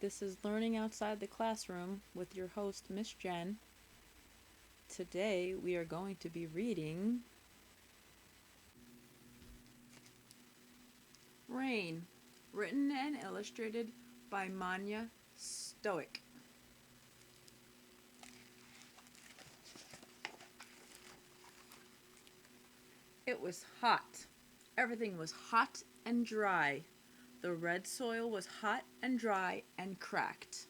This is Learning Outside the Classroom with your host, Miss Jen. Today we are going to be reading Rain, written and illustrated by Manya Stoic. It was hot. Everything was hot and dry. The red soil was hot and dry and cracked.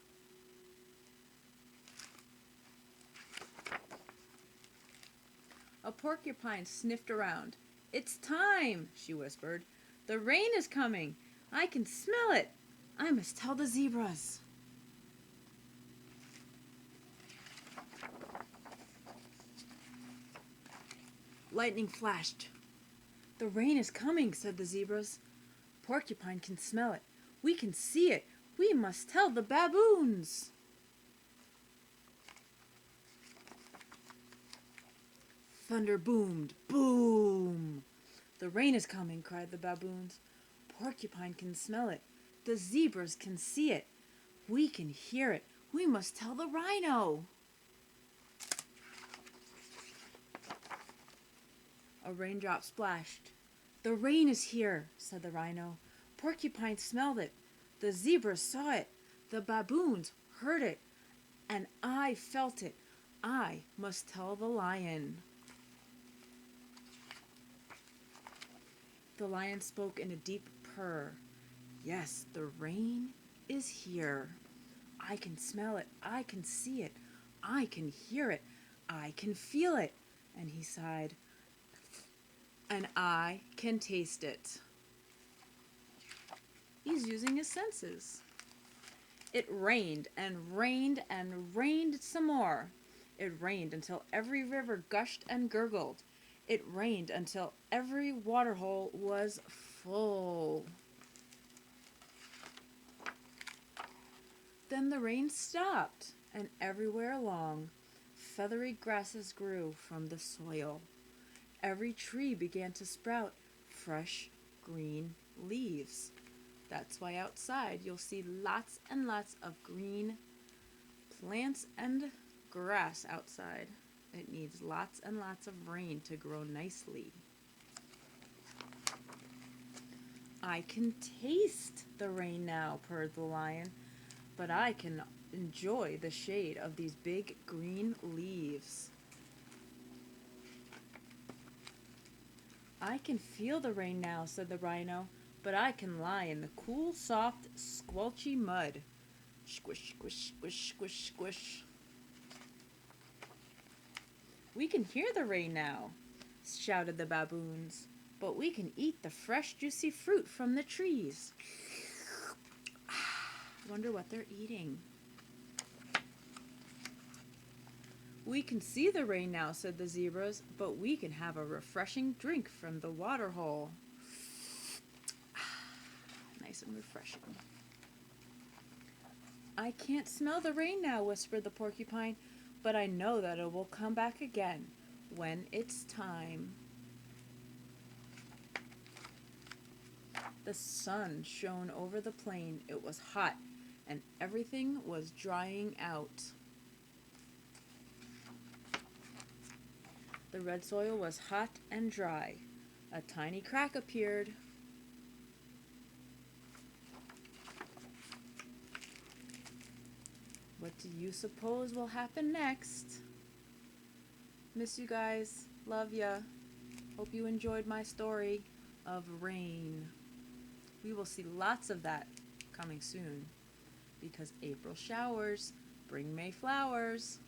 A porcupine sniffed around. "It's time," she whispered. "The rain is coming. I can smell it. I must tell the zebras." Lightning flashed. "The rain is coming," said the zebras. "Porcupine can smell it. We can see it. We must tell the baboons." Thunder boomed. Boom! "The rain is coming," cried the baboons. "Porcupine can smell it. The zebras can see it. We can hear it. We must tell the rhino." A raindrop splashed. "The rain is here," said the rhino. "Porcupine smelled it. The zebras saw it. The baboons heard it. And I felt it. I must tell the lion." The lion spoke in a deep purr. "Yes, the rain is here. I can smell it. I can see it. I can hear it. I can feel it." And he sighed. "And I can taste it." He's using his senses. It rained and rained and rained some more. It rained until every river gushed and gurgled. It rained until every waterhole was full. Then the rain stopped, and everywhere along, feathery grasses grew from the soil. Every tree began to sprout fresh green leaves. That's why outside you'll see lots and lots of green plants and grass outside. It needs lots and lots of rain to grow nicely. "I can taste the rain now," purred the lion, "but I can enjoy the shade of these big green leaves." "I can feel the rain now," said the rhino, "but I can lie in the cool, soft, squelchy mud." Squish, squish, squish, squish, squish. "We can hear the rain now," shouted the baboons, "but we can eat the fresh, juicy fruit from the trees." Wonder what they're eating. "We can see the rain now," said the zebras, "but we can have a refreshing drink from the water hole." Nice and refreshing. "I can't smell the rain now," whispered the porcupine, "but I know that it will come back again when it's time." The sun shone over the plain. It was hot, and everything was drying out. The red soil was hot and dry. A tiny crack appeared. What do you suppose will happen next? Miss you guys. Love ya. Hope you enjoyed my story of rain. We will see lots of that coming soon because April showers bring May flowers.